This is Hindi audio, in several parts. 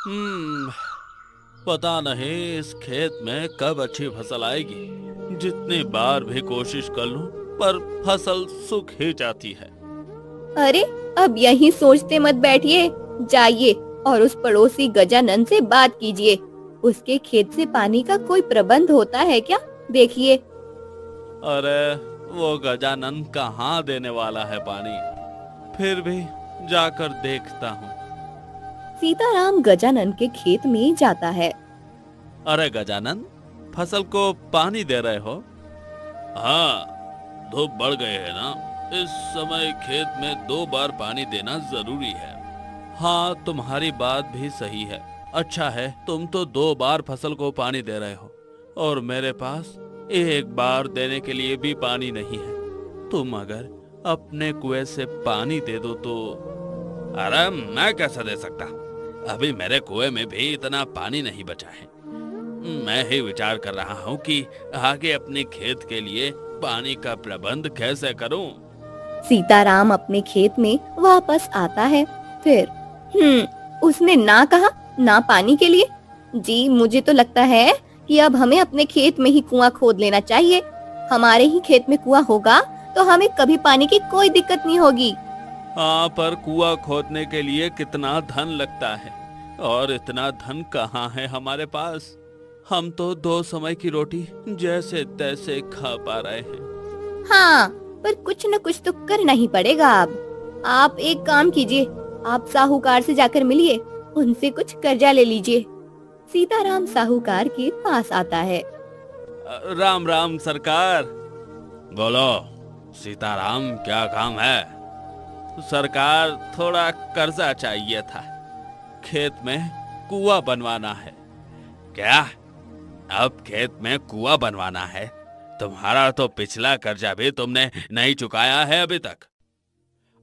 हम्म पता नहीं इस खेत में कब अच्छी फसल आएगी। जितनी बार भी कोशिश कर लूं, पर फसल सूख ही जाती है। अरे, अब यही सोचते मत बैठिए, जाइए और उस पड़ोसी गजानन से बात कीजिए। उसके खेत से पानी का कोई प्रबंध होता है क्या? देखिए। अरे वो गजानन कहाँ देने वाला है पानी। फिर भी जाकर देखता हूँ। सीताराम गजानन के खेत में जाता है। अरे गजानन, फसल को पानी दे रहे हो? हाँ, धूप बढ़ गए है ना। इस समय खेत में 2 बार पानी देना जरूरी है। हाँ, तुम्हारी बात भी सही है। अच्छा है, तुम तो 2 बार फसल को पानी दे रहे हो और मेरे पास 1 बार देने के लिए भी पानी नहीं है। तुम अगर अपने कुएं से पानी दे दो तो। अरे मैं कैसे दे सकता? अभी मेरे कुएं में भी इतना पानी नहीं बचा है। मैं ही विचार कर रहा हूँ कि आगे अपने खेत के लिए पानी का प्रबंध कैसे करूँ। सीताराम अपने खेत में वापस आता है। फिर उसने ना कहा ना पानी के लिए। जी, मुझे तो लगता है कि अब हमें अपने खेत में ही कुआं खोद लेना चाहिए। हमारे ही खेत में कुआं होगा तो हमें कभी पानी की कोई दिक्कत नहीं होगी। हाँ, पर कुआं खोदने के लिए कितना धन लगता है और इतना धन कहाँ है हमारे पास। हम तो 2 समय की रोटी जैसे तैसे खा पा रहे हैं। हाँ, पर कुछ न कुछ तो करना ही पड़ेगा अब। आप एक काम कीजिए, आप साहूकार से जाकर मिलिए, उनसे कुछ कर्जा ले लीजिए। सीताराम साहूकार के पास आता है। राम राम सरकार। बोलो सीताराम, क्या काम है? सरकार, थोड़ा कर्जा चाहिए था। खेत में कुआं बनवाना है। क्या? अब खेत में कुआं बनवाना है? तुम्हारा तो पिछला कर्जा भी तुमने नहीं चुकाया है अभी तक।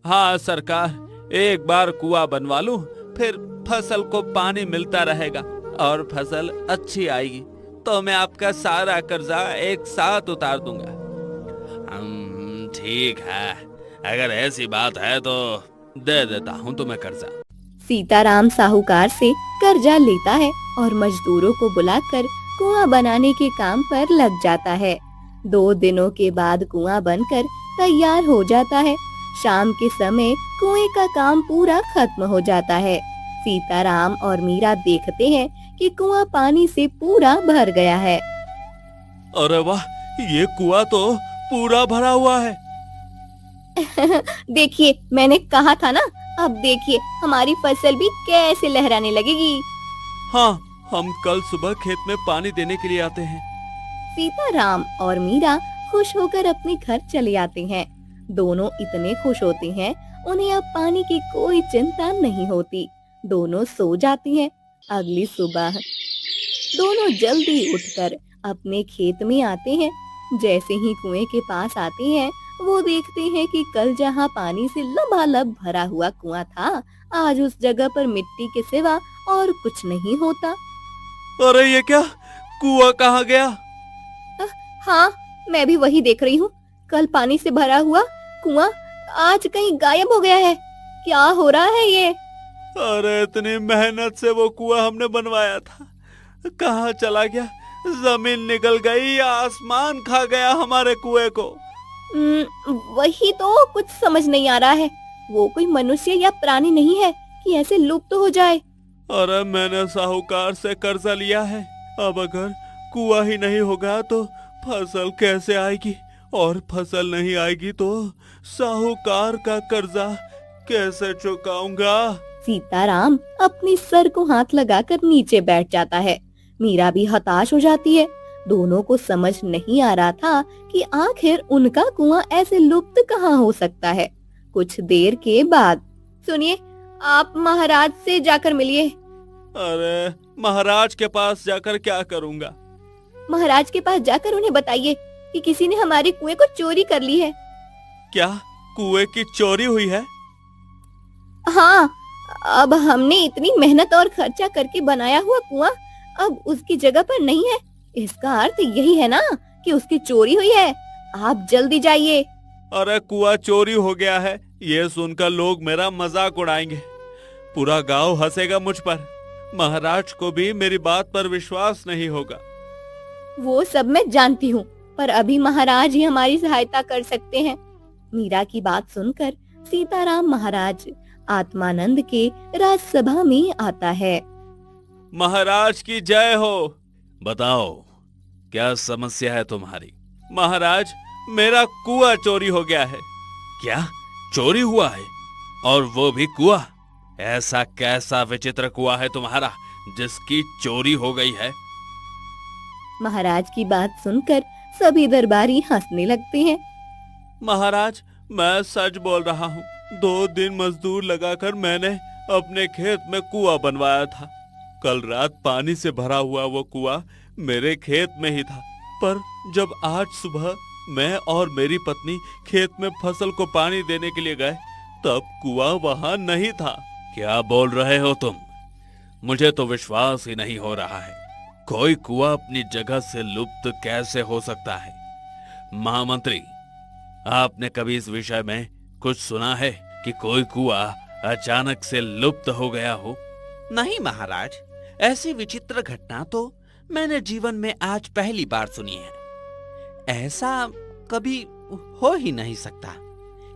हाँ सरकार, 1 बार कुआं बनवा लूं, फिर फसल को पानी मिलता रहेगा और फसल अच्छी आएगी तो मैं आपका सारा कर्जा एक साथ उतार दूंगा। ठीक है, अगर ऐसी बात है तो दे देता हूँ तुम्हें कर्जा। सीताराम साहूकार से कर्जा लेता है और मजदूरों को बुलाकर कुआं बनाने के काम पर लग जाता है। 2 दिनों के बाद कुआं बनकर तैयार हो जाता है। शाम के समय कुएं का काम पूरा खत्म हो जाता है। सीताराम और मीरा देखते हैं कि कुआं पानी से पूरा भर गया है। अरे वाह, ये कुआं तो पूरा भरा हुआ है। देखिए, मैंने कहा था ना। अब देखिए हमारी फसल भी कैसे लहराने लगेगी। हाँ, हम कल सुबह खेत में पानी देने के लिए आते हैं। सीताराम और मीरा खुश होकर अपने घर चले आते हैं। दोनों इतने खुश होते हैं, उन्हें अब पानी की कोई चिंता नहीं होती। दोनों सो जाती हैं। अगली सुबह दोनों जल्दी उठकर अपने खेत में आते हैं। जैसे ही कुएं के पास आते हैं, वो देखते हैं कि कल जहां पानी से लबालब भरा हुआ कुआं था, आज उस जगह पर मिट्टी के सिवा और कुछ नहीं होता। अरे ये क्या, कुआं कहाँ गया? हाँ, मैं भी वही देख रही हूँ। कल पानी से भरा हुआ कुआं आज कहीं गायब हो गया है। क्या हो रहा है ये? अरे इतनी मेहनत से वो कुआं हमने बनवाया था, कहाँ चला गया? जमीन निकल गई या आसमान खा गया हमारे कुएं को? वही तो कुछ समझ नहीं आ रहा है। वो कोई मनुष्य या प्राणी नहीं है कि ऐसे लुप्त हो जाए। अरे मैंने साहूकार से कर्जा लिया है। अब अगर कुआं ही नहीं होगा तो फसल कैसे आएगी, और फसल नहीं आएगी तो साहूकार का कर्जा कैसे चुकाऊंगा? सीताराम अपनी सर को हाथ लगाकर नीचे बैठ जाता है। मीरा भी हताश हो जाती है। दोनों को समझ नहीं आ रहा था कि आखिर उनका कुआं ऐसे लुप्त कहाँ हो सकता है। कुछ देर के बाद, सुनिए, आप महाराज से जाकर मिलिए। अरे महाराज के पास जाकर क्या करूंगा? महाराज के पास जाकर उन्हें बताइए कि किसी ने हमारे कुएं को चोरी कर ली है। क्या कुएं की चोरी हुई है? हाँ, अब हमने इतनी मेहनत और खर्चा करके बनाया हुआ कुआं अब उसकी जगह पर नहीं है। इसका अर्थ यही है ना कि उसकी चोरी हुई है। आप जल्दी जाइए। अरे कुआं चोरी हो गया है, ये सुनकर लोग मेरा मजाक उड़ाएंगे। पूरा गांव हंसेगा मुझ पर। महाराज को भी मेरी बात पर विश्वास नहीं होगा। वो सब मैं जानती हूँ, पर अभी महाराज ही हमारी सहायता कर सकते हैं। मीरा की बात सुनकर सीताराम महाराज आत्मानंद के राजसभा में आता है। महाराज की जय हो। बताओ, क्या समस्या है तुम्हारी? महाराज, मेरा कुआं चोरी हो गया है। क्या चोरी हुआ है? और वो भी कुआं? ऐसा कैसा विचित्र कुआं है तुम्हारा जिसकी चोरी हो गई है? महाराज की बात सुनकर सभी दरबारी हंसने लगते हैं। महाराज, मैं सच बोल रहा हूँ। 2 दिन मजदूर लगाकर मैंने अपने खेत में कुआं बनवाया था। कल रात पानी से भरा हुआ वो कुआं मेरे खेत में ही था, पर जब आज सुबह मैं और मेरी पत्नी खेत में फसल को पानी देने के लिए गए, तब कुआं वहां नहीं था। क्या बोल रहे हो तुम? मुझे तो विश्वास ही नहीं हो रहा है। कोई कुआं अपनी जगह से लुप्त कैसे हो सकता है? महामंत्री, आपने कभी इस विषय में कुछ सुना है कि कोई कुआं अचानक से लुप्त हो गया हो? नहीं महाराज, ऐसी विचित्र घटना तो मैंने जीवन में आज पहली बार सुनी है। ऐसा कभी हो ही नहीं सकता।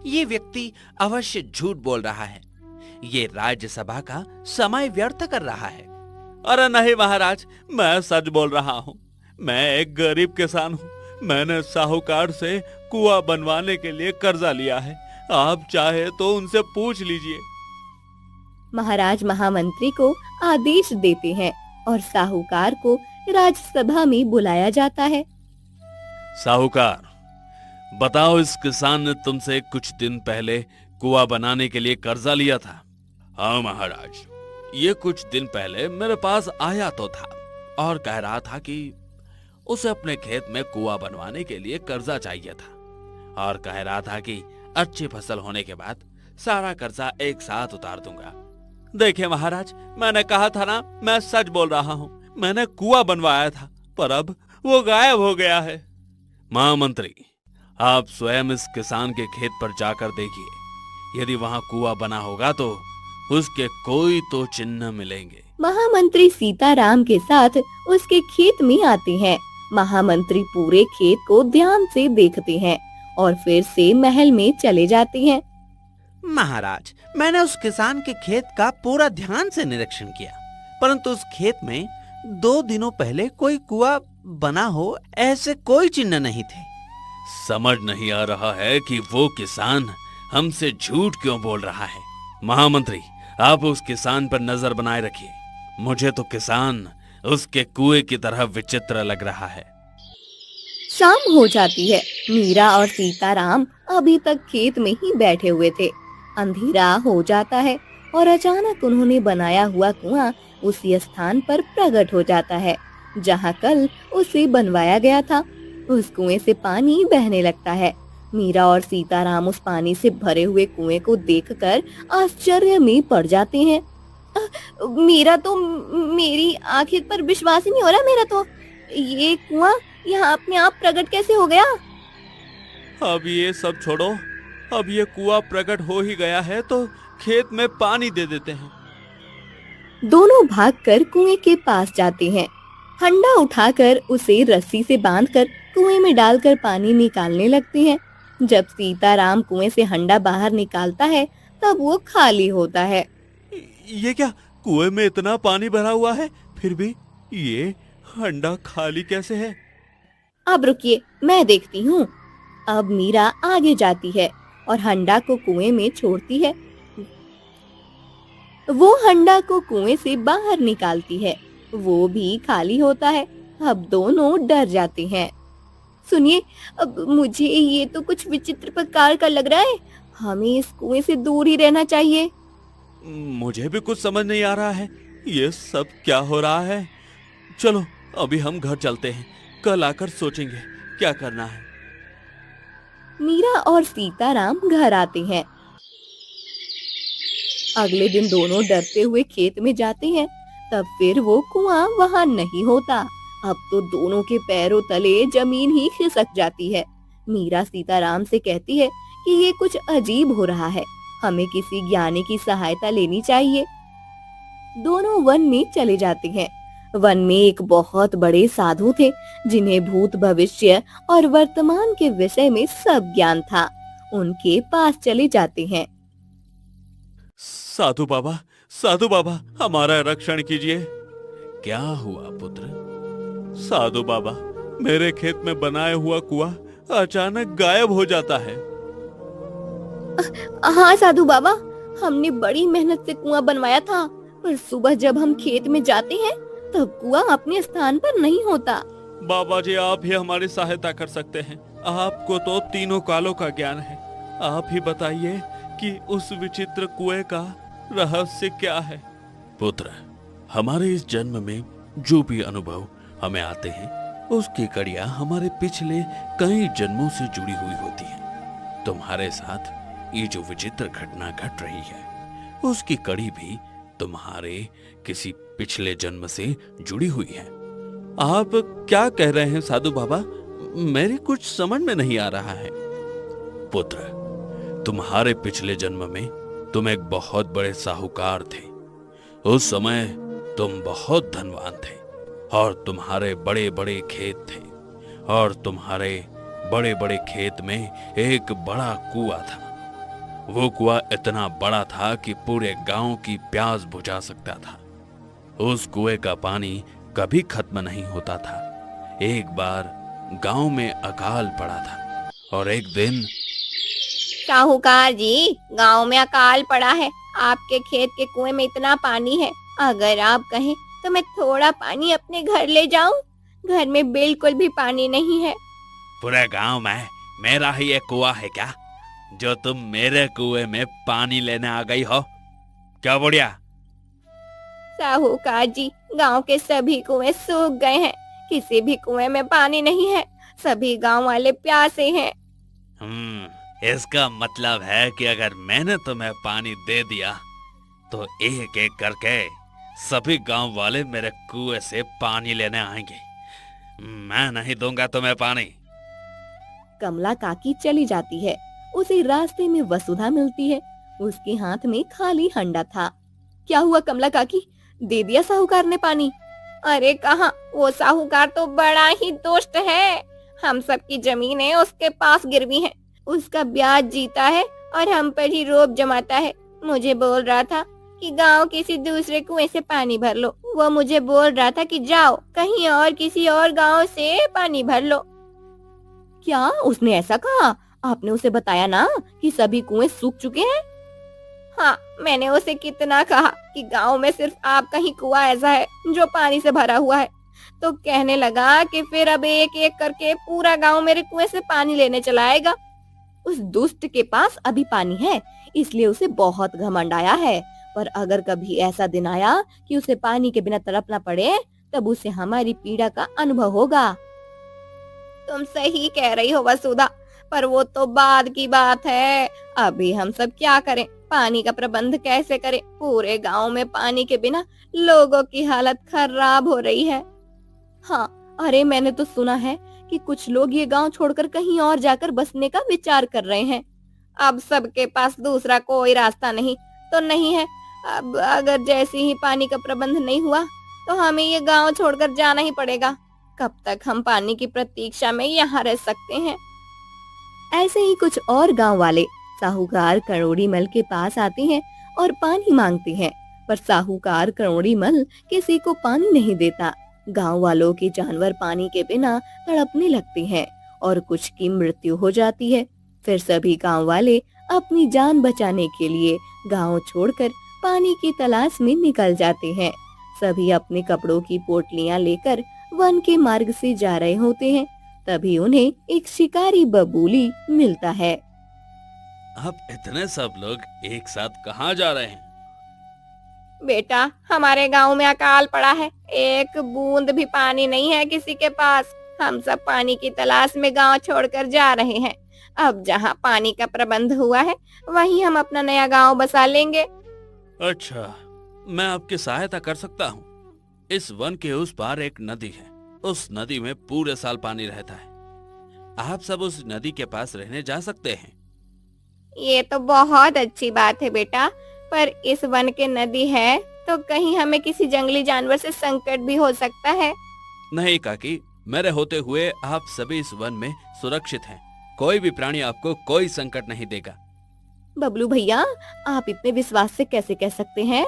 ये व्यक्ति अवश्य झूठ बोल रहा है। ये राज्यसभा का समय व्यर्थ कर रहा है। अरे नहीं महाराज, मैं सच बोल रहा हूँ। मैं एक गरीब किसान हूँ। मैंने साहूकार से कुआं बनवाने के लिए कर्जा लिया है। आप चाहे तो उनसे पूछ लीजिए। महाराज महामंत्री को आदेश देते हैं और साहूकार को राज्यसभा में बुलाया जाता है। साहूकार, बताओ, इस किसान ने तुमसे कुछ दिन पहले कुआं बनाने के लिए कर्जा लिया था? हाँ महाराज, ये कुछ दिन पहले मेरे पास आया तो था और कह रहा था कि उसे अपने खेत में कुआं बनवाने के लिए कर्जा चाहिए था, और कह रहा था कि अच्छी फसल होने के बाद सारा कर्जा एक साथ उतार दूंगा। देखिए महाराज, मैंने कहा था ना, मैं सच बोल रहा हूँ। मैंने कुआं बनवाया था, पर अब वो गायब हो गया है। महामंत्री, आप स्वयं इस किसान के खेत पर जाकर देखिए। यदि वहाँ कुआं बना होगा तो उसके कोई तो चिन्ह मिलेंगे। महामंत्री सीताराम के साथ उसके खेत में आते हैं। महामंत्री पूरे खेत को ध्यान से देखते हैं और फिर से महल में चले जाते हैं। महाराज, मैंने उस किसान के खेत का पूरा ध्यान से निरीक्षण किया, परंतु उस खेत में 2 दिनों पहले कोई कुआं बना हो ऐसे कोई चिन्ह नहीं थे। समझ नहीं आ रहा है कि वो किसान हमसे झूठ क्यों बोल रहा है। महामंत्री, आप उस किसान पर नजर बनाए रखिए। मुझे तो किसान उसके कुएं की तरह विचित्र लग रहा है। शाम हो जाती है। मीरा और सीताराम अभी तक खेत में ही बैठे हुए थे। अंधेरा हो जाता है और अचानक उन्होंने बनाया हुआ कुआं उसी स्थान पर प्रकट हो जाता है जहां कल उसे बनवाया गया था। उस कुएं से पानी बहने लगता है। मीरा और सीताराम उस पानी से भरे हुए कुएं को देखकर आश्चर्य में पड़ जाते हैं। मीरा तो मेरी आंखें पर विश्वास ही नहीं हो रहा। मेरा तो ये कुआं यहाँ अपने आप प्रकट कैसे हो गया? अब ये सब छोड़ो। अब ये कुआं प्रकट हो ही गया है तो खेत में पानी दे देते हैं। दोनों भागकर कुएं के पास जाते हैं। हंडा उठाकर उसे रस्सी से बांधकर कुएं में डालकर पानी निकालने लगते हैं। जब सीताराम कुएं से हंडा बाहर निकालता है तब वो खाली होता है। ये क्या, कुएं में इतना पानी भरा हुआ है, फिर भी ये हंडा खाली कैसे है? अब रुकिए, मैं देखती हूँ। अब मीरा आगे जाती है और हंडा को कुएं में छोड़ती है। वो हंडा को कुएं से बाहर निकालती है। वो भी खाली होता है। अब दोनों डर जाते हैं। सुनिए, अब मुझे ये तो कुछ विचित्र प्रकार का लग रहा है। हमें इस कुएं से दूर ही रहना चाहिए। मुझे भी कुछ समझ नहीं आ रहा है, ये सब क्या हो रहा है। चलो अभी हम घर चलते हैं, कल आकर सोचेंगे क्या करना है। मीरा और सीताराम घर आते हैं। अगले दिन दोनों डरते हुए खेत में जाते हैं। तब फिर वो कुआं वहां नहीं होता। अब तो दोनों के पैरों तले जमीन ही खिसक जाती है। मीरा सीताराम से कहती है कि ये कुछ अजीब हो रहा है, हमें किसी ज्ञानी की सहायता लेनी चाहिए। दोनों वन में चले जाते हैं। वन में एक बहुत बड़े साधु थे जिन्हें भूत, भविष्य और वर्तमान के विषय में सब ज्ञान था। उनके पास चले जाते हैं। साधु बाबा हमारा रक्षण कीजिए। क्या हुआ पुत्र? साधु बाबा, मेरे खेत में बनाया हुआ कुआं अचानक गायब हो जाता है। हाँ साधु बाबा, हमने बड़ी मेहनत से कुआं बनवाया था, पर सुबह जब हम खेत में जाते हैं तब कुआं अपने स्थान पर नहीं होता। बाबा जी, आप ही हमारी सहायता कर सकते हैं। आपको तो तीनों कालों का ज्ञान है। आप ही बताइए कि उस विचित्र कुएं का रहस्य क्या है? पुत्र, हमारे इस जन्म में जो भी अनुभव हमें आते हैं उसकी कड़ियां हमारे पिछले कई जन्मों से जुड़ी हुई होती हैं। तुम्हारे साथ ये जो विचित्र घटना घट रही है उसकी कड़ी भी तुम्हारे किसी पिछले जन्म से जुड़ी हुई है। आप क्या कह रहे हैं साधु बाबा? मेरी कुछ समझ में नहीं आ रहा है। पुत्र, तुम्हारे पिछले जन्म में तुम एक बहुत बड़े साहूकार थे। उस समय तुम बहुत धनवान थे और तुम्हारे बड़े बड़े खेत थे, और तुम्हारे बड़े बड़े खेत में एक बड़ा कुआं था। वो कुआं इतना बड़ा था कि पूरे गांव की प्यास बुझा सकता था। उस कुएं का पानी कभी खत्म नहीं होता था। एक बार गांव में अकाल पड़ा था और एक दिन साहूकार जी, गांव में अकाल पड़ा है। आपके खेत के कुएं में इतना पानी है, अगर आप कहें तो मैं थोड़ा पानी अपने घर ले जाऊं। घर में बिल्कुल भी पानी नहीं है। पूरे गांव में मेरा ही एक कुआं है क्या, जो तुम मेरे कुएं में पानी लेने आ गई हो? क्या बुढ़िया? साहूकार जी, गांव के सभी कुएं सूख गए हैं। किसी भी कुएं में पानी नहीं है। सभी गांव वाले प्यासे हैं। इसका मतलब है कि अगर मैंने तुम्हें पानी दे दिया तो एक एक करके सभी गांव वाले मेरे कुएं से पानी लेने आएंगे। मैं नहीं दूंगा तुम्हें पानी। कमला काकी चली जाती है। उसे रास्ते में वसुधा मिलती है। उसके हाथ में खाली हंडा था। क्या हुआ कमला काकी, दे दिया साहूकार ने पानी? अरे कहाँ, वो साहूकार तो बड़ा ही दुष्ट है। हम सबकी जमीनें उसके पास गिरवी हैं। उसका ब्याज जीता है और हम पर ही रोब जमाता है। मुझे बोल रहा था कि गांव किसी दूसरे कुएं से पानी भर लो। वो मुझे बोल रहा था कि जाओ कहीं और किसी और गांव से पानी भर लो। क्या उसने ऐसा कहा? आपने उसे बताया ना कि सभी कुएं सूख चुके हैं? हाँ, मैंने उसे कितना कहा कि गांव में सिर्फ आपका ही कुआं ऐसा है जो पानी से भरा हुआ है। तो कहने लगा कि फिर अब एक एक करके पूरा गांव मेरे कुएं से पानी लेने चला आएगा। उस दुष्ट के पास अभी पानी है, इसलिए उसे बहुत घमंड आया है। पर अगर कभी ऐसा दिन आया कि उसे पानी के बिना तड़पना पड़े, तब उसे हमारी पीड़ा का अनुभव होगा। तुम सही कह रही हो वसुधा, पर वो तो बाद की बात है। अभी हम सब क्या करें? पानी का प्रबंध कैसे करें? पूरे गांव में पानी के बिना लोगों की हालत खराब हो रही है। हाँ, अरे मैंने तो सुना है कि कुछ लोग ये गांव छोड़कर कहीं और जाकर बसने का विचार कर रहे हैं। अब सबके पास दूसरा कोई रास्ता नहीं तो नहीं है। अब अगर जैसे ही पानी का प्रबंध नहीं हुआ तो हमें ये गांव छोड़कर जाना ही पड़ेगा। कब तक हम पानी की प्रतीक्षा में यहाँ रह सकते हैं? ऐसे ही कुछ और गांव वाले साहूकार करोड़ी मल के पास आते हैं और पानी मांगते हैं, पर साहूकार करोड़ी मल किसी को पानी नहीं देता। गांव वालों के जानवर पानी के बिना तड़पने लगते हैं और कुछ की मृत्यु हो जाती है। फिर सभी गांव वाले अपनी जान बचाने के लिए गांव छोड़कर पानी की तलाश में निकल जाते हैं। सभी अपने कपड़ों की पोटलियां लेकर वन के मार्ग से जा रहे होते हैं। तभी उन्हें एक शिकारी बबूली मिलता है। अब इतने सब लोग एक साथ कहाँ जा रहे हैं? बेटा, हमारे गांव में अकाल पड़ा है। एक बूंद भी पानी नहीं है किसी के पास। हम सब पानी की तलाश में गांव छोड़कर जा रहे हैं। अब जहां पानी का प्रबंध हुआ है वहीं हम अपना नया गांव बसा लेंगे। अच्छा, मैं आपकी सहायता कर सकता हूँ। इस वन के उस पार एक नदी है। उस नदी में पूरे साल पानी रहता है। आप सब उस नदी के पास रहने जा सकते हैं। ये तो बहुत अच्छी बात है बेटा, पर इस वन के नदी है तो कहीं हमें किसी जंगली जानवर से संकट भी हो सकता है। नहीं काकी, मेरे होते हुए आप सभी इस वन में सुरक्षित हैं। कोई भी प्राणी आपको कोई संकट नहीं देगा। बबलू भैया, आप इतने विश्वास से कैसे कह सकते हैं?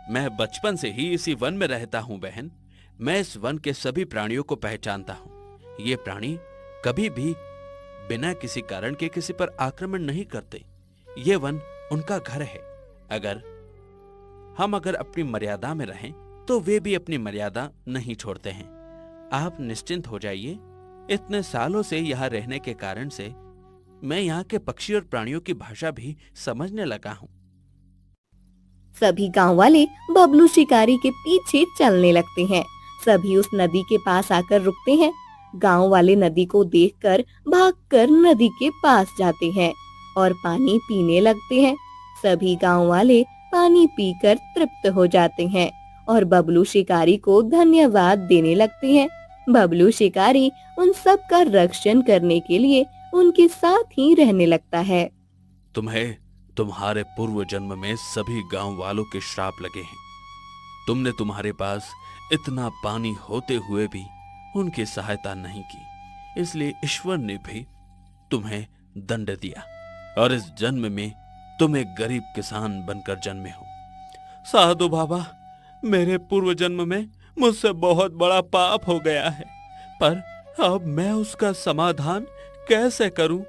मैं बचपन से ही इसी वन में रहता हूँ बहन। मैं इस वन के सभी प्राणियों को पहचानता हूँ। ये प्राणी कभी भी बिना किसी कारण के किसी पर आक्रमण नहीं करते। ये वन उनका घर है। अगर हम अपनी मर्यादा में रहें तो वे भी अपनी मर्यादा नहीं छोड़ते हैं। आप निश्चिंत हो जाइए। इतने सालों से यहाँ रहने के कारण से मैं यहाँ के पक्षी और प्राणियों की भाषा भी समझने लगा हूँ। सभी गांव वाले बबलू शिकारी के पीछे चलने लगते हैं। सभी उस नदी के पास आकर रुकते हैं। गांव वाले नदी को देखकर भागकर नदी के पास जाते हैं और पानी पीने लगते हैं। सभी गांव वाले पानी पीकर तृप्त हो जाते हैं और बबलू शिकारी को धन्यवाद देने लगते हैं। बबलू शिकारी उन सब का रक्षण करने के लिए उनके साथ ही रहने लगता है। तुम्हें तुम्हारे पूर्व जन्म में सभी गांव वालों के श्राप लगे हैं। तुमने तुम्हारे पास इतना पानी होते हुए भी उनकी सहायता नहीं की, इसलिए ईश्वर ने भी तुम्हें दंड दिया और इस जन्म में तुम एक गरीब किसान बनकर जन्मे हो। साधु बाबा, मेरे पूर्व जन्म में मुझसे बहुत बड़ा पाप हो गया है, पर अब मैं उसका समाधान कैसे करूं?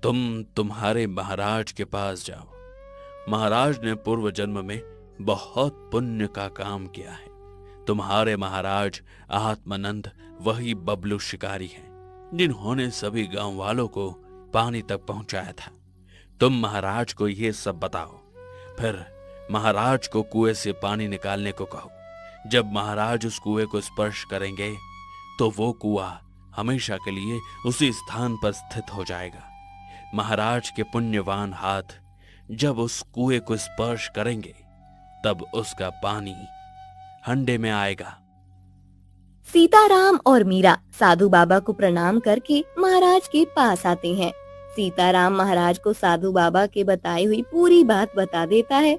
तुम तुम्हारे महाराज के पास जाओ। महाराज ने पूर्व जन्म में बहुत पुण्य का काम किया है। तुम्हारे महाराज आत्मानंद वही बबलू शिकारी हैं जिन्होंने सभी गांव वालों को पानी तक पहुंचाया था। तुम महाराज को ये सब बताओ, फिर महाराज को कुएं से पानी निकालने को कहो। जब महाराज उस कुएं को स्पर्श करेंगे तो वो कुआं हमेशा के लिए उसी स्थान पर स्थित हो जाएगा। महाराज के पुण्यवान हाथ जब उस कुएं को स्पर्श करेंगे तब उसका पानी हंडे में आएगा। सीताराम और मीरा साधु बाबा को प्रणाम करके महाराज के पास आते हैं। सीताराम महाराज को साधु बाबा के बताई हुई पूरी बात बता देता है।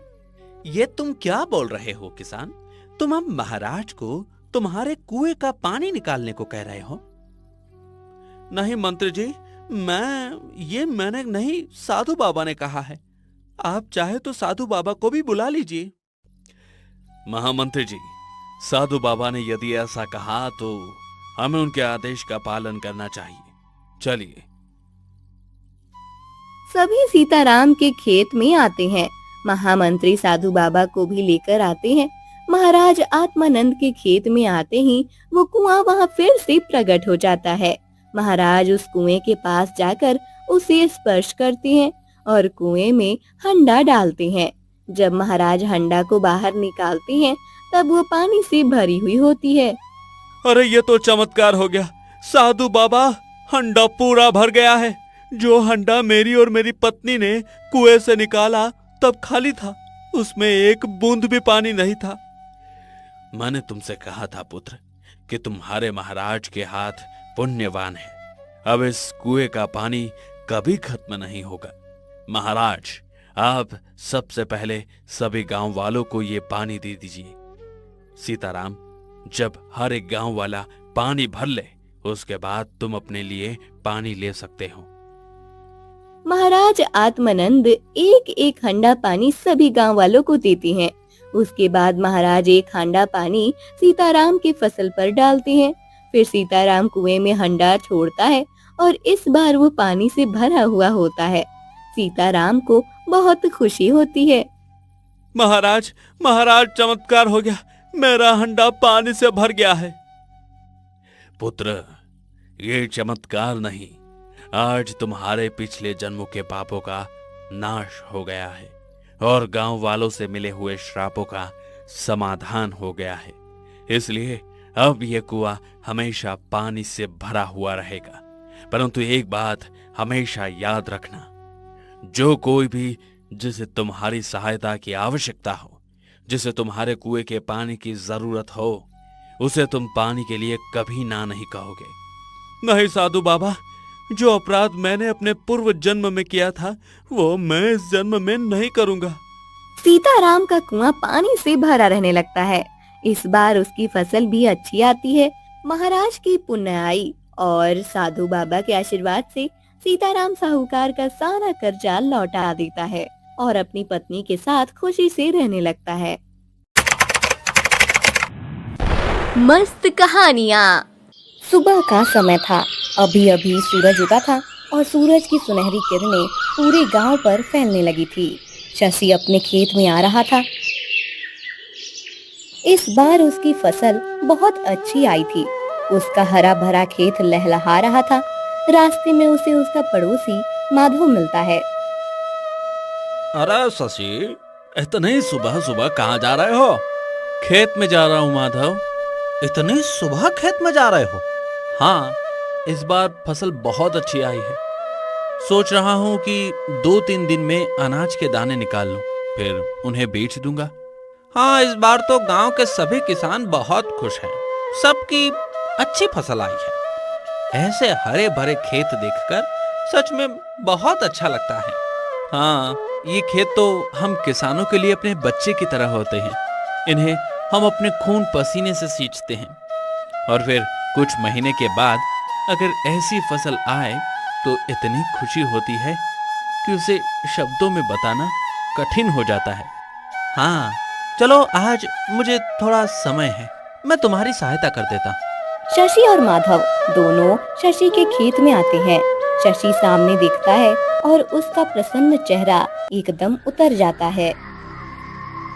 ये तुम क्या बोल रहे हो किसान? तुम अब महाराज को तुम्हारे कुएं का पानी निकालने को कह रहे हो? नहीं मंत्री जी, मैंने नहीं, साधु बाबा ने कहा है। आप चाहे तो साधु बाबा को भी बुला लीजिए। महामंत्री जी, साधु बाबा ने यदि ऐसा कहा तो हमें उनके आदेश का पालन करना चाहिए। चलिए। सभी सीताराम के खेत में आते हैं। महामंत्री साधु बाबा को भी लेकर आते हैं। महाराज आत्मानंद के खेत में आते ही वो कुआं वहां फिर से प्रकट हो जाता है। महाराज उस कुएं के पास जाकर उसे स्पर्श करते हैं और कुएं में हंडा डालते हैं। जब महाराज हंडा को बाहर निकालते हैं तब वो पानी से भरी हुई होती है। अरे ये तो चमत्कार हो गया साधु बाबा, हंडा पूरा भर गया है। जो हंडा मेरी और मेरी पत्नी ने कुएं से निकाला तब खाली था, उसमें एक बूंद भी पानी नहीं था। मैंने तुमसे कहा था पुत्र कि तुम्हारे महाराज के हाथ पुण्यवान है। अब इस कुएं का पानी कभी खत्म नहीं होगा। महाराज, आप सबसे पहले सभी गांव वालों को ये पानी दे दीजिए। सीताराम, जब हर एक गांव वाला पानी भर ले उसके बाद तुम अपने लिए पानी ले सकते हो। महाराज आत्मानंद एक एक हंडा पानी सभी गांव वालों को देते हैं। उसके बाद महाराज एक हंडा पानी सीताराम की फसल पर डालते हैं। फिर सीताराम कुएं में हंडा छोड़ता है और इस बार वो पानी से भरा हुआ होता है। सीताराम को बहुत खुशी होती है। महाराज, चमत्कार हो गया, मेरा हंडा पानी से भर गया है। पुत्र, ये चमत्कार नहीं, आज तुम्हारे पिछले जन्मों के पापों का नाश हो गया है और गांव वालों से मिले हुए श्रापों का समाधान हो गया है। इसलिए अब यह कुआं हमेशा पानी से भरा हुआ रहेगा। परंतु एक बात हमेशा याद रखना, जो कोई भी जिसे तुम्हारी सहायता की आवश्यकता हो, जिसे तुम्हारे कुएं के पानी की जरूरत हो, उसे तुम पानी के लिए कभी ना नहीं कहोगे। नहीं साधु बाबा, जो अपराध मैंने अपने पूर्व जन्म में किया था वो मैं इस जन्म में नहीं करूंगा। सीताराम का कुआं पानी से भरा रहने लगता है। इस बार उसकी फसल भी अच्छी आती है। महाराज की पुण्याई और साधु बाबा के आशीर्वाद से सीताराम साहूकार का सारा कर्जा लौटा देता है और अपनी पत्नी के साथ खुशी से रहने लगता है। मस्त कहानियाँ। सुबह का समय था। अभी अभी सूरज उगा था और सूरज की सुनहरी किरणें पूरे गांव पर फैलने लगी थी। शशि अपने खेत में आ रहा था। इस बार उसकी फसल बहुत अच्छी आई थी। उसका हरा भरा खेत लहलहा रहा था। रास्ते में उसे उसका पड़ोसी माधव मिलता है। अरे शशि, इतनी सुबह सुबह कहाँ जा रहे हो? खेत में जा रहा हूँ माधव। इतनी सुबह खेत में जा रहे हो? हाँ, इस बार फसल बहुत अच्छी आई है। सोच रहा हूँ कि 2-3 दिन में अनाज के दाने निकाल लूं, फिर उन्हें बेच दूंगा। हाँ, इस बार तो गांव के सभी किसान बहुत खुश हैं। सबकी अच्छी फसल आई है। ऐसे हरे भरे खेत देखकर सच में बहुत अच्छा लगता है। हाँ, ये खेत तो हम किसानों के लिए अपने बच्चे की तरह होते हैं। इन्हें हम अपने खून पसीने से सींचते हैं और फिर कुछ महीने के बाद अगर ऐसी फसल आए तो इतनी खुशी होती है कि उसे शब्दों में बताना कठिन हो जाता है। हाँ, चलो आज मुझे थोड़ा समय है, मैं तुम्हारी सहायता कर देता हूँ। शशि और माधव दोनों शशि के खेत में आते हैं। शशि सामने देखता है और उसका प्रसन्न चेहरा एकदम उतर जाता है।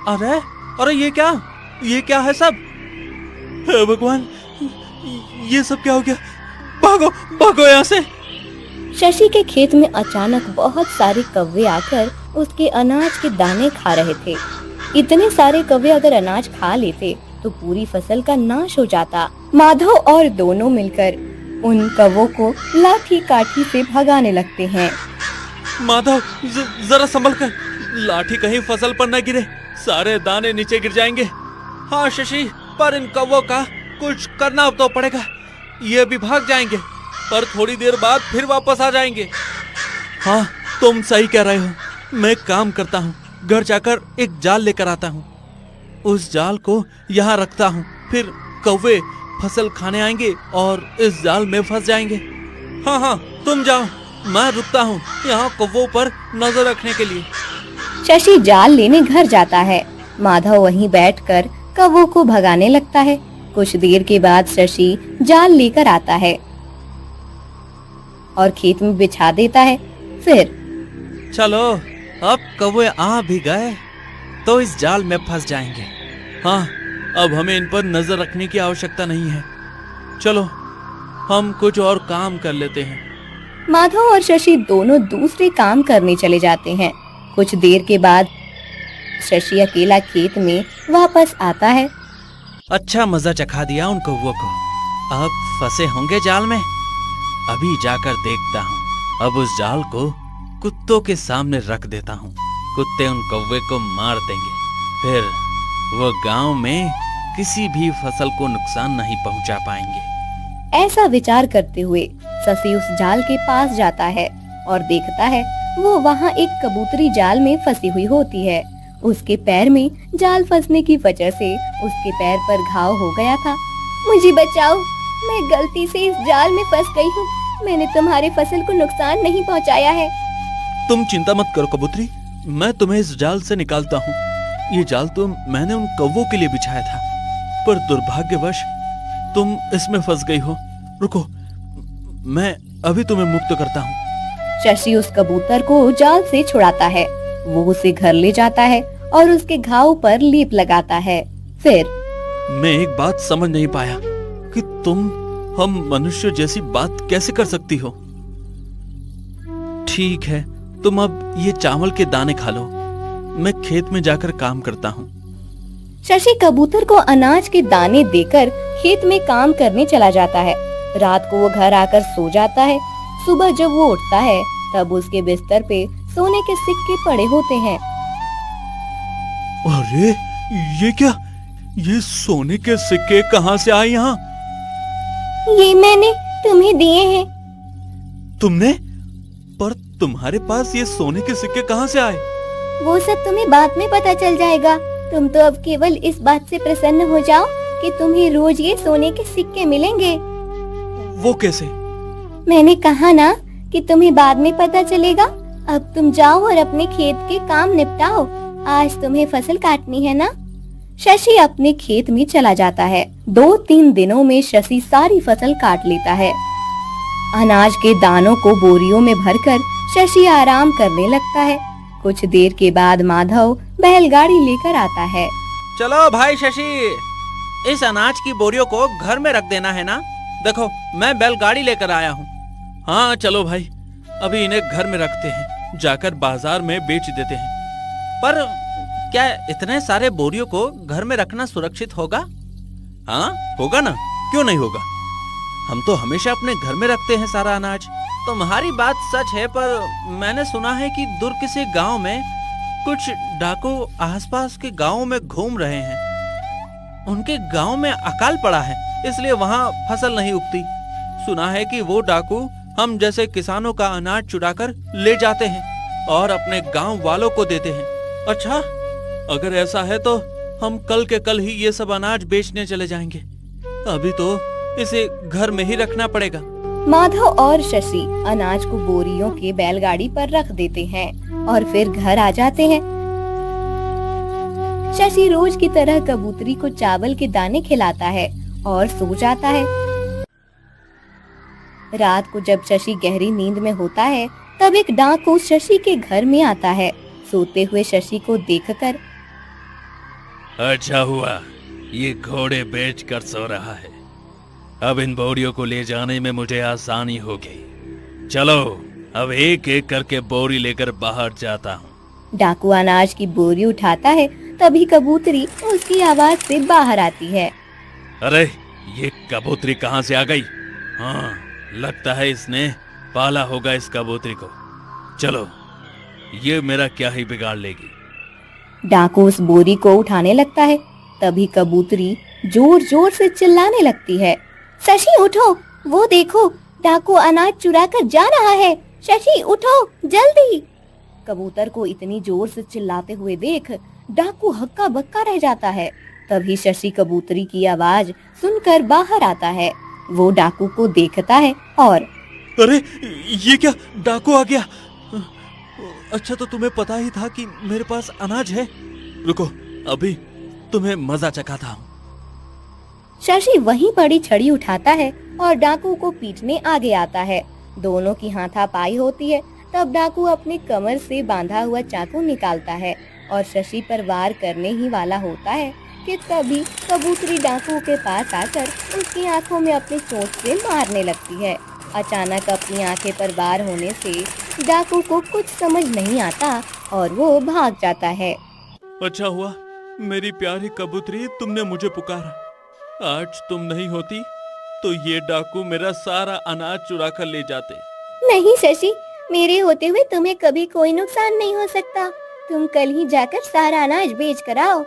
अरे अरे ये क्या है सब? हे भगवान, ये सब क्या हो गया? भागो भागो यहाँ से। शशि के खेत में अचानक बहुत सारे कौवे आकर उसके अनाज के दाने खा रहे थे। इतने सारे कौवे अगर अनाज खा लेते तो पूरी फसल का नाश हो जाता। माधव और दोनों मिलकर उन कौवों को लाठी काठी से भगाने लगते हैं। माधव, जरा संभल कर, लाठी कहीं फसल पर न गिरे, सारे दाने नीचे गिर जाएंगे। हाँ शशि, पर इन कौवों का कुछ करना तो पड़ेगा। ये भी भाग जाएंगे पर थोड़ी देर बाद फिर वापस आ जाएंगे। हाँ, तुम सही कह रहे हो। मैं काम करता हूँ, घर जाकर एक जाल लेकर आता हूँ। उस जाल को यहाँ रखता हूँ, फिर कौवे फसल खाने आएंगे और इस जाल में फंस जाएंगे। हाँ हाँ, तुम जाओ, मैं रुकता हूँ यहाँ कौवों पर नजर रखने के लिए। शशि जाल लेने घर जाता है। माधव वहीं बैठकर कौवों को भगाने लगता है। कुछ देर के बाद शशि जाल लेकर आता है और खेत में बिछा देता है। फिर चलो, अब कौवे आ भी गए तो इस जाल में फंस जाएंगे। हाँ, अब हमें इन पर नजर रखने की आवश्यकता नहीं है। चलो, हम कुछ और काम कर लेते हैं। माधव और शशि दोनों दूसरे काम करने चले जाते हैं। कुछ देर के बाद शशि अकेला खेत में वापस आता है। अच्छा मजा चखा दिया उन कौवों को, अब फंसे होंगे जाल में। अभी जाकर देखता हूँ। अब उस जाल को कुत्तों के सामने रख देता हूँ। कुत्ते उन कौवे को मार देंगे, फिर वो गांव में किसी भी फसल को नुकसान नहीं पहुंचा पाएंगे। ऐसा विचार करते हुए शशि उस जाल के पास जाता है और देखता है वो वहाँ एक कबूतरी जाल में फंसी हुई होती है। उसके पैर में जाल फंसने की वजह से उसके पैर पर घाव हो गया था। मुझे बचाओ, मैं गलती से इस जाल में फंस गई हूँ। मैंने तुम्हारे फसल को नुकसान नहीं पहुँचाया है। तुम चिंता मत करो कबूतरी, मैं तुम्हें इस जाल से निकालता हूँ। ये जाल तो मैंने उन कौवों के लिए बिछाया था, पर दुर्भाग्यवश तुम इसमें फंस गई हो। रुको, मैं अभी तुम्हें मुक्त करता हूँ। शशि उस कबूतर को जाल से छुड़ाता है। वो उसे घर ले जाता है और उसके घाव पर लेप लगाता है। फिर मैं एक बात समझ नहीं पाया कि तुम हम मनुष्य जैसी बात कैसे कर सकती हो। ठीक है, तुम अब ये चावल के दाने खा लो, मैं खेत में जाकर काम करता हूँ। शशि कबूतर को अनाज के दाने देकर खेत में काम करने चला जाता है। रात को वो घर आकर सो जाता है। सुबह जब वो उठता है तब उसके बिस्तर पे सोने के सिक्के पड़े होते हैं। अरे ये क्या? ये सोने के सिक्के कहाँ से आए यहाँ? ये मैंने तुम्हें दिए हैं। तुमने? पर तुम्हारे पास ये सोने के सिक्के कहाँ से आए? वो सब तुम्हें बाद में पता चल जाएगा। तुम तो अब केवल इस बात से प्रसन्न हो जाओ कि तुम्हें रोज ये सोने के सिक्के मिलेंगे। वो कैसे? मैंने कहा ना कि तुम्हें बाद में पता चलेगा। अब तुम जाओ और अपने खेत के काम निपटाओ। आज तुम्हें फसल काटनी है ना। शशि अपने खेत में चला जाता है। 2-3 दिनों में शशि सारी फसल काट लेता है। अनाज के दानों को बोरियों में भरकर शशि आराम करने लगता है। कुछ देर के बाद माधव बैलगाड़ी लेकर आता है। चलो भाई शशि, इस अनाज की बोरियों को घर में रख देना है ना। देखो मैं बैलगाड़ी लेकर आया हूँ। हाँ चलो भाई, अभी इन्हें घर में रखते हैं, जाकर बाजार में बेच देते हैं। पर क्या इतने सारे बोरियों को घर में रखना सुरक्षित होगा? हाँ होगा ना, क्यों नहीं होगा। हम तो हमेशा अपने घर में रखते हैं सारा अनाज। तुम्हारी बात सच है, पर मैंने सुना है कि दूर किसी गांव में कुछ डाकू आसपास के गांवों में घूम रहे हैं। उनके गांव में अकाल पड़ा है, इसलिए वहां फसल नहीं उगती। सुना है कि वो डाकू हम जैसे किसानों का अनाज चुराकर ले जाते हैं और अपने गांव वालों को देते हैं। अच्छा, अगर ऐसा है तो हम कल के कल ही ये सब अनाज बेचने चले जाएंगे। अभी तो इसे घर में ही रखना पड़ेगा। माधव और शशि अनाज को बोरियों के बैलगाड़ी पर रख देते हैं और फिर घर आ जाते हैं। शशि रोज की तरह कबूतरी को चावल के दाने खिलाता है और सो जाता है। रात को जब शशि गहरी नींद में होता है, तब एक डाकू शशि के घर में आता है। सोते हुए शशि को देखकर, अच्छा हुआ ये घोड़े बेच कर सो रहा है। अब इन बोरियों को ले जाने में मुझे आसानी हो गई। चलो अब एक एक करके बोरी लेकर बाहर जाता हूँ। डाकू अनाज की बोरी उठाता है, तभी कबूतरी उसकी आवाज से बाहर आती है। अरे ये कबूतरी कहाँ से आ गई? हाँ लगता है इसने पाला होगा इस कबूतरी को। चलो ये मेरा क्या ही बिगाड़ लेगी। डाकू उस बोरी को उठाने लगता है, तभी कबूतरी जोर जोर से चिल्लाने लगती है। शशि उठो, वो देखो डाकू अनाज चुरा कर जा रहा है। शशि उठो जल्दी। कबूतर को इतनी जोर से चिल्लाते हुए देख डाकू हक्का बक्का रह जाता है। तभी शशि कबूतरी की आवाज सुनकर बाहर आता है। वो डाकू को देखता है और अरे ये क्या, डाकू आ गया। अच्छा तो तुम्हें पता ही था कि मेरे पास अनाज है। रुको अभी तुम्हें मजा चखाता हूँ। शशि वहीं पड़ी छड़ी उठाता है और डाकू को पीटने आगे आता है। दोनों की हाथापाई होती है। तब डाकू अपने कमर से बांधा हुआ चाकू निकालता है और शशि पर वार करने ही वाला होता है कि तभी कबूतरी डाकू के पास आकर उसकी आंखों में अपनी चोंच से मारने लगती है। अचानक अपनी आंखें पर वार होने से डाकू को कुछ समझ नहीं आता और वो भाग जाता है। अच्छा हुआ मेरी प्यारी कबूतरी, तुमने मुझे पुकारा। आज तुम नहीं होती तो ये डाकू मेरा सारा अनाज चुरा कर ले जाते। नहीं शशि, मेरे होते हुए तुम्हें कभी कोई नुकसान नहीं हो सकता। तुम कल ही जाकर सारा अनाज बेच कर आओ।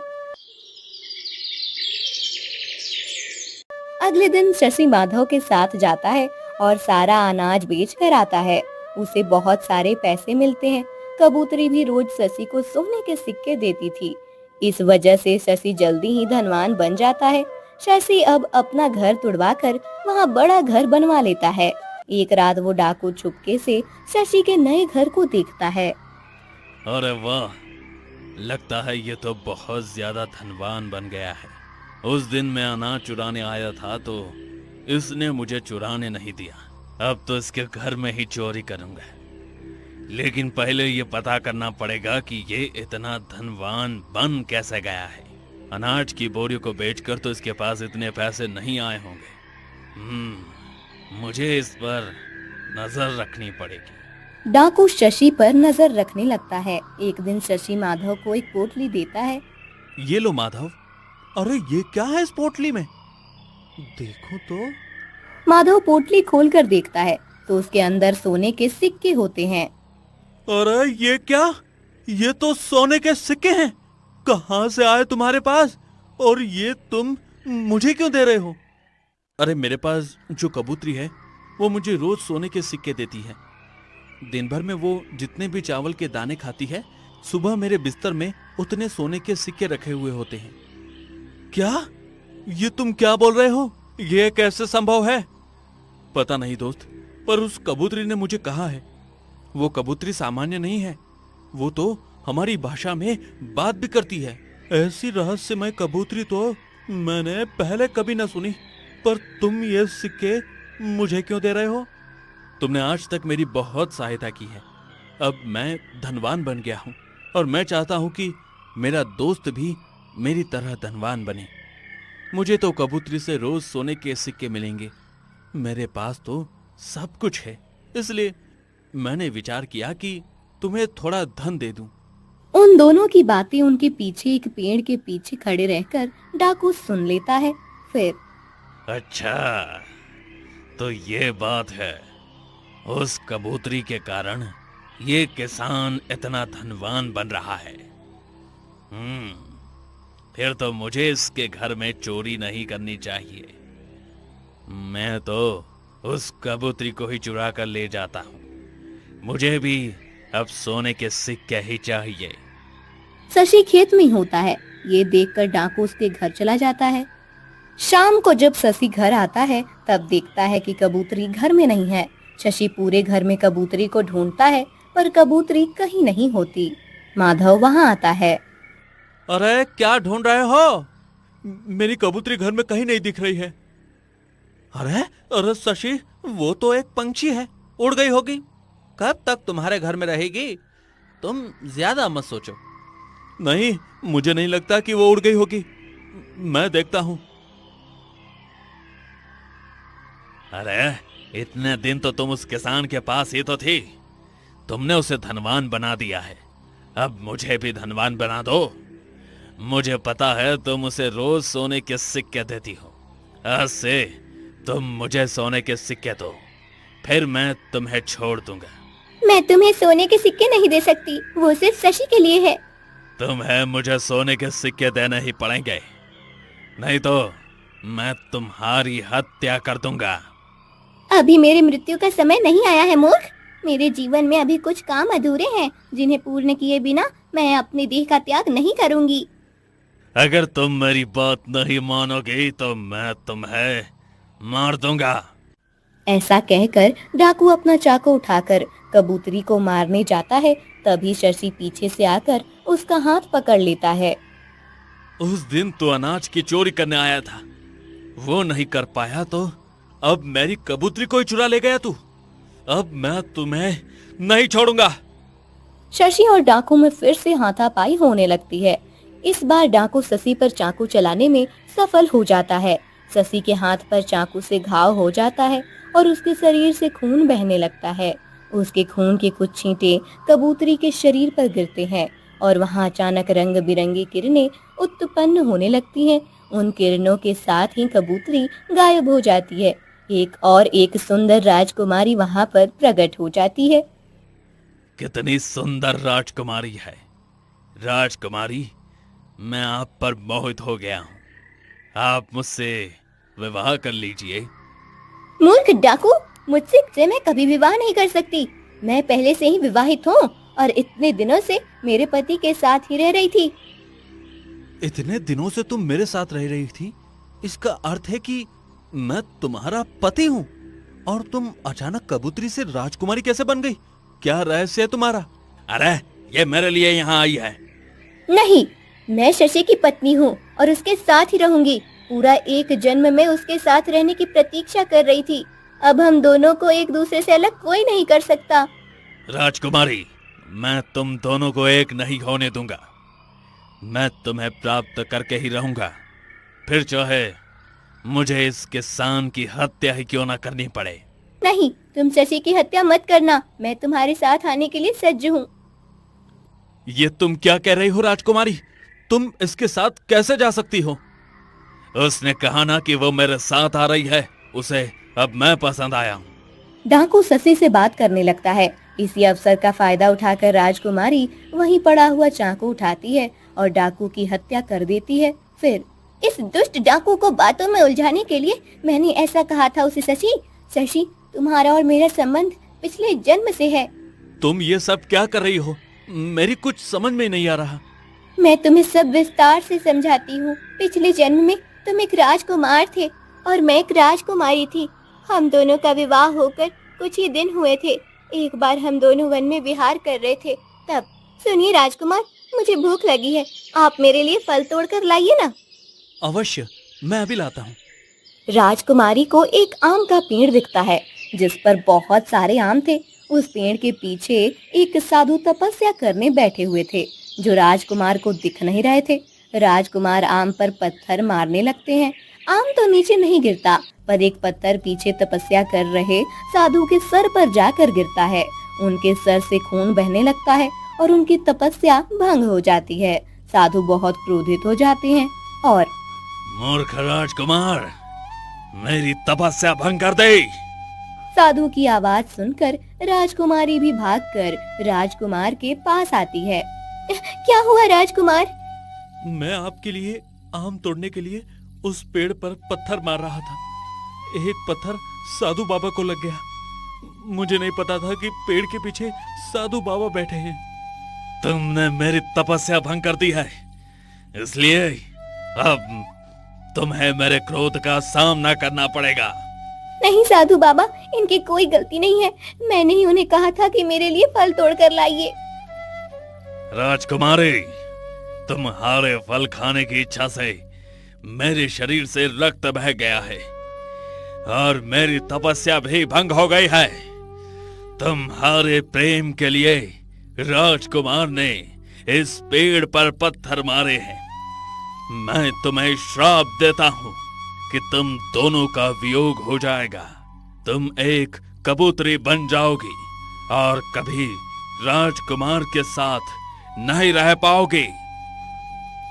अगले दिन शशि माधव के साथ जाता है और सारा अनाज बेच कर आता है। उसे बहुत सारे पैसे मिलते हैं। कबूतरी भी रोज शशि को सोने के सिक्के देती थी। इस वजह से शशि जल्दी ही धनवान बन जाता है। शशि अब अपना घर तुड़वाकर वहाँ बड़ा घर बनवा लेता है। एक रात वो डाकू छुपके से शशि के नए घर को देखता है। अरे वाह, लगता है ये तो बहुत ज्यादा धनवान बन गया है। उस दिन मैं अनाज चुराने आया था तो इसने मुझे चुराने नहीं दिया। अब तो इसके घर में ही चोरी करूंगा। लेकिन पहले ये पता करना पड़ेगा कि ये इतना धनवान बन कैसे गया है। अनाज की बोरियों को बेचकर तो इसके पास इतने पैसे नहीं आए होंगे। मुझे इस पर नजर रखनी पड़ेगी। डाकू शशि पर नजर रखने लगता है। एक दिन शशि माधव को एक पोटली देता है। ये लो माधव। अरे ये क्या है इस पोटली में? देखो तो। माधव पोटली खोलकर देखता है तो उसके अंदर सोने के सिक्के होते हैं। अरे ये क्या? ये तो सोने के सिक्के हैं। कहाँ से आए तुम्हारे पास? और ये तुम मुझे क्यों दे रहे हो? अरे मेरे पास जो कबूतरी है वो मुझे रोज सोने के सिक्के देती है। दिन भर में वो जितने भी चावल के दाने खाती है सुबह मेरे बिस्तर में उतने सोने के सिक्के रखे हुए होते हैं। क्या? ये तुम क्या बोल रहे हो? ये कैसे संभव है? पता नहीं दोस्त, पर उस कबूतरी ने मुझे कहा है। वो कबूतरी सामान्य नहीं है, वो तो हमारी भाषा में बात भी करती है। ऐसी रहस्यमय कबूतरी तो मैंने पहले कभी न सुनी। पर तुम ये सिक्के मुझे क्यों दे रहे हो? तुमने आज तक मेरी बहुत सहायता की है। अब मैं धनवान बन गया हूँ और मैं चाहता हूँ कि मेरा दोस्त भी मेरी तरह धनवान बने। मुझे तो कबूतरी से रोज सोने के सिक्के मिलेंगे। मेरे पास तो सब कुछ है, इसलिए मैंने विचार किया कि तुम्हें थोड़ा धन दे दूं। उन दोनों की बातें उनके पीछे एक पेड़ के पीछे खड़े रहकर डाकू सुन लेता है। फिर अच्छा, तो ये बात है। उस कबूतरी के कारण ये किसान इतना धनवान बन रहा है। फिर तो मुझे इसके घर में चोरी नहीं करनी चाहिए। मैं तो उस कबूतरी को ही चुरा कर ले जाता हूँ। मुझे भी अब सोने के सिक्के ही चाहिए। शशि खेत में होता है। ये देखकर डाकू उसके घर चला जाता है। शाम को जब शशि घर आता है तब देखता है कि कबूतरी घर में नहीं है। शशि पूरे घर में कबूतरी को ढूंढता है पर कबूतरी कहीं नहीं होती। माधव वहाँ आता है। अरे क्या ढूंढ रहे हो? मेरी कबूतरी घर में कहीं नहीं दिख रही है। अरे अरे शशि, वो तो एक पंछी है, उड़ गई होगी। कब तक तुम्हारे घर में रहेगी? तुम ज्यादा मत सोचो। नहीं, मुझे नहीं लगता कि वो उड़ गई होगी। मैं देखता हूँ। अरे इतने दिन तो तुम उस किसान के पास ही तो थी। तुमने उसे धनवान बना दिया है, अब मुझे भी धनवान बना दो। मुझे पता है तुम उसे रोज सोने के सिक्के देती हो। आज से तुम मुझे सोने के सिक्के दो, फिर मैं तुम्हें छोड़ दूंगा। मैं तुम्हें सोने के सिक्के नहीं दे सकती, वो सिर्फ शशि के लिए है। तुम्हें मुझे सोने के सिक्के देने ही पड़ेंगे, नहीं तो मैं तुम्हारी हत्या कर दूंगा। अभी मेरी मृत्यु का समय नहीं आया है मूर्ख। मेरे जीवन में अभी कुछ काम अधूरे हैं जिन्हें पूर्ण किए बिना मैं अपने देह का त्याग नहीं करूंगी। अगर तुम मेरी बात नहीं मानोगी तो मैं तुम्हें मार दूंगा। ऐसा कहकर डाकू अपना चाकू उठाकर कबूतरी को मारने जाता है। तभी शशि पीछे से आकर उसका हाथ पकड़ लेता है। उस दिन तो अनाज की चोरी करने आया था, वो नहीं कर पाया तो अब मेरी कबूतरी को ही चुरा ले गया तू। अब मैं तुम्हें नहीं छोड़ूंगा। शशि और डाकू में फिर से हाथापाई होने लगती है। इस बार डाकू शशि पर चाकू चलाने में सफल हो जाता है। शशि के हाथ पर चाकू से घाव हो जाता है और उसके शरीर से खून बहने लगता है। उसके खून के कुछ छींटे कबूतरी के शरीर पर गिरते हैं और वहां अचानक रंग बिरंगी किरणें उत्पन्न होने लगती हैं। उन किरणों के साथ ही कबूतरी गायब हो जाती है। एक सुंदर राजकुमारी वहां पर प्रकट हो जाती है। कितनी सुंदर राजकुमारी है। राजकुमारी, मैं आप पर मोहित हो गया हूँ। आप मुझसे विवाह कर लीजिए। मूर्ख डाकू, मुझसे मैं कभी विवाह नहीं कर सकती। मैं पहले से ही विवाहित हूँ और इतने दिनों से मेरे पति के साथ ही रह रही थी। इतने दिनों से तुम मेरे साथ रह रही थी, इसका अर्थ है कि मैं तुम्हारा पति हूँ और तुम अचानक कबूतरी से राजकुमारी कैसे बन गई? क्या रहस्य है तुम्हारा? अरे ये मेरे लिए यहाँ आई है। नहीं, मैं शशि की पत्नी हूँ और उसके साथ ही रहूंगी। पूरा एक जन्म में उसके साथ रहने की प्रतीक्षा कर रही थी। अब हम दोनों को एक दूसरे से अलग कोई नहीं कर सकता। राजकुमारी, मैं तुम दोनों को एक नहीं होने दूंगा। मैं तुम्हें प्राप्त करके ही रहूंगा, फिर चाहे मुझे इस किसान की हत्या ही क्यों ना करनी पड़े। नहीं, तुम शशि की हत्या मत करना। मैं तुम्हारे साथ आने के लिए सज्ज हूँ। ये तुम क्या कह रही हो राजकुमारी? तुम इसके साथ कैसे जा सकती हो? उसने कहा ना कि वो मेरे साथ आ रही है, उसे अब मैं पसंद आया हूँ। डाकू शशि से बात करने लगता है। इसी अवसर का फायदा उठाकर राजकुमारी वहीं पड़ा हुआ चाकू उठाती है और डाकू की हत्या कर देती है। फिर इस दुष्ट डाकू को बातों में उलझाने के लिए मैंने ऐसा कहा था उसे। शशि, तुम्हारा और मेरा संबंध पिछले जन्म से है। तुम ये सब क्या कर रही हो? मेरी कुछ समझ में नहीं आ रहा। मैं तुम्हें सब विस्तार से समझाती हूँ। पिछले जन्म में तुम एक राजकुमार थे और मैं एक राजकुमारी थी। हम दोनों का विवाह होकर कुछ ही दिन हुए थे। एक बार हम दोनों वन में विहार कर रहे थे। तब सुनिए राजकुमार, मुझे भूख लगी है, आप मेरे लिए फल तोड़ कर लाइए ना। अवश्य, मैं अभी लाता हूँ। राजकुमारी को एक आम का पेड़ दिखता है जिस पर बहुत सारे आम थे। उस पेड़ के पीछे एक साधु तपस्या करने बैठे हुए थे जो राजकुमार को दिख नहीं रहे थे। राजकुमार आम पर पत्थर मारने लगते हैं। आम तो नीचे नहीं गिरता, पर एक पत्थर पीछे तपस्या कर रहे साधु के सर पर जाकर गिरता है। उनके सर से खून बहने लगता है और उनकी तपस्या भंग हो जाती है। साधु बहुत क्रोधित हो जाते हैं और मूर्ख राजकुमार, मेरी तपस्या भंग कर दे। साधु की आवाज सुनकर राजकुमारी भी भागकर राजकुमार के पास आती है। क्या हुआ राजकुमार? मैं आपके लिए आम तोड़ने के लिए उस पेड़ पर पत्थर मार रहा था। एक पत्थर साधु बाबा को लग गया। मुझे नहीं पता था कि पेड़ के पीछे साधु बाबा बैठे हैं। तुमने मेरी तपस्या भंग कर दी है, इसलिए अब तुम्हें मेरे क्रोध का सामना करना पड़ेगा। नहीं साधु बाबा, इनकी कोई गलती नहीं है। मैंने ही उन्हें कहा था कि मेरे लिए फल तोड़ कर लाइए। राजकुमारी, तुम्हारे फल खाने की इच्छा से मेरे शरीर से रक्त बह गया है और मेरी तपस्या भी भंग हो गई है। तुम्हारे प्रेम के लिए राजकुमार ने इस पेड़ पर पत्थर मारे हैं। मैं तुम्हें श्राप देता हूँ कि तुम दोनों का वियोग हो जाएगा। तुम एक कबूतरी बन जाओगी और कभी राजकुमार के साथ नहीं रह पाओगी।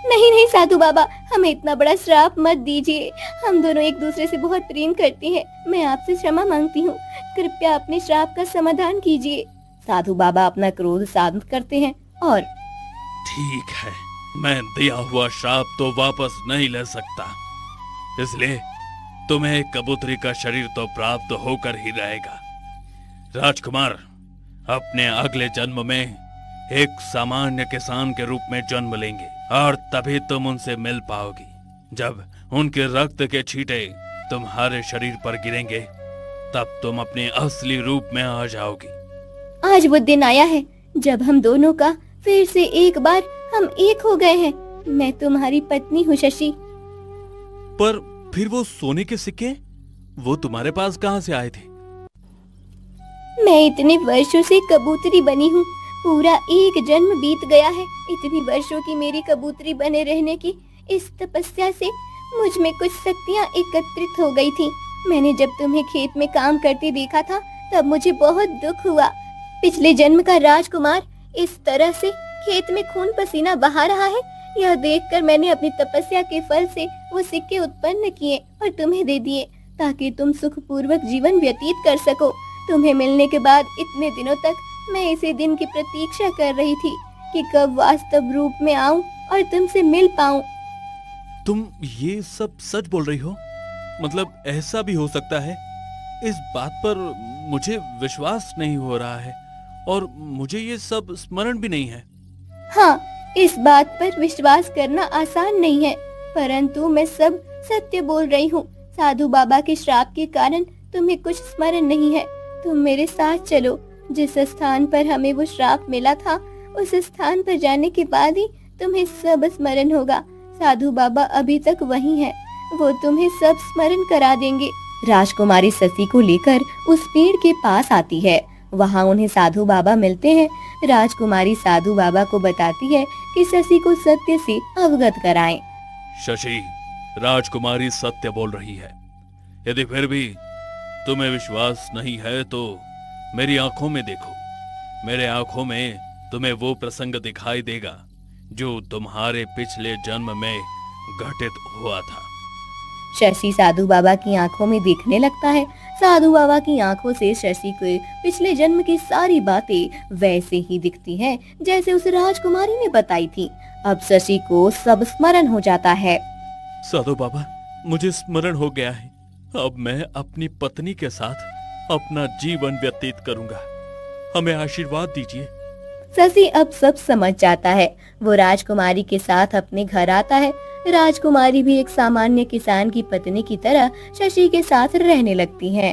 नहीं नहीं साधु बाबा, हमें इतना बड़ा श्राप मत दीजिए। हम दोनों एक दूसरे से बहुत प्रेम करते हैं। मैं आपसे क्षमा मांगती हूँ। कृपया अपने श्राप का समाधान कीजिए। साधु बाबा अपना क्रोध शांत करते हैं और ठीक है, मैं दिया हुआ श्राप तो वापस नहीं ले सकता, इसलिए तुम्हें कबूतरी का शरीर तो प्राप्त होकर ही रहेगा। राजकुमार, अपने अगले जन्म में एक सामान्य किसान के रूप में जन्म लेंगे और तभी तुम उनसे मिल पाओगी। जब उनके रक्त के छींटे तुम्हारे शरीर पर गिरेंगे तब तुम अपने असली रूप में आ जाओगी। आज वो दिन आया है जब हम दोनों का फिर से एक बार हम एक हो गए हैं। मैं तुम्हारी पत्नी हूँ शशि। पर फिर वो सोने के सिक्के, वो तुम्हारे पास कहाँ से आए थे? मैं इतने वर्षों से कबूतरी बनी हूँ। पूरा एक जन्म बीत गया है। इतनी वर्षों की मेरी कबूतरी बने रहने की इस तपस्या से मुझ में कुछ शक्तियाँ एकत्रित हो गई थी। मैंने जब तुम्हें खेत में काम करते देखा था तब मुझे बहुत दुख हुआ। पिछले जन्म का राजकुमार इस तरह से खेत में खून पसीना बहा रहा है, यह देखकर मैंने अपनी तपस्या के फल से वो सिक्के उत्पन्न किए और तुम्हें दे दिए ताकि तुम सुखपूर्वक जीवन व्यतीत कर सको। तुम्हें मिलने के बाद इतने दिनों तक मैं इसी दिन की प्रतीक्षा कर रही थी कि कब वास्तव रूप में आऊं और तुमसे मिल पाऊं। तुम ये सब सच बोल रही हो? मतलब ऐसा भी हो सकता है? इस बात पर मुझे विश्वास नहीं हो रहा है और मुझे ये सब स्मरण भी नहीं है। हाँ, इस बात पर विश्वास करना आसान नहीं है, परंतु मैं सब सत्य बोल रही हूँ। साधु बाबा के श्राप के कारण तुम्हें कुछ स्मरण नहीं है। तुम मेरे साथ चलो। जिस स्थान पर हमें वो श्राप मिला था उस स्थान पर जाने के बाद ही तुम्हें सब स्मरण होगा। साधु बाबा अभी तक वहीं हैं, वो तुम्हें सब स्मरण करा देंगे। राजकुमारी शशि को लेकर उस पेड़ के पास आती है। वहाँ उन्हें साधु बाबा मिलते हैं। राजकुमारी साधु बाबा को बताती है कि शशि को सत्य से अवगत कराएं। शशि, राजकुमारी सत्य बोल रही है। यदि फिर भी तुम्हें विश्वास नहीं है तो मेरी आंखों में देखो। मेरे आंखों में तुम्हें वो प्रसंग दिखाई देगा जो तुम्हारे पिछले जन्म में घटित हुआ था। शशि साधु बाबा की आंखों में देखने लगता है। साधु बाबा की आंखों से शशि को पिछले जन्म की सारी बातें वैसे ही दिखती हैं जैसे उस राजकुमारी ने बताई थी। अब शशि को सब स्मरण हो जाता है। साधु बाबा, मुझे स्मरण हो गया है। अब मैं अपनी पत्नी के साथ अपना जीवन व्यतीत करूंगा। हमें आशीर्वाद दीजिए। शशि अब सब समझ जाता है। वो राजकुमारी के साथ अपने घर आता है। राजकुमारी भी एक सामान्य किसान की पत्नी की तरह शशि के साथ रहने लगती है।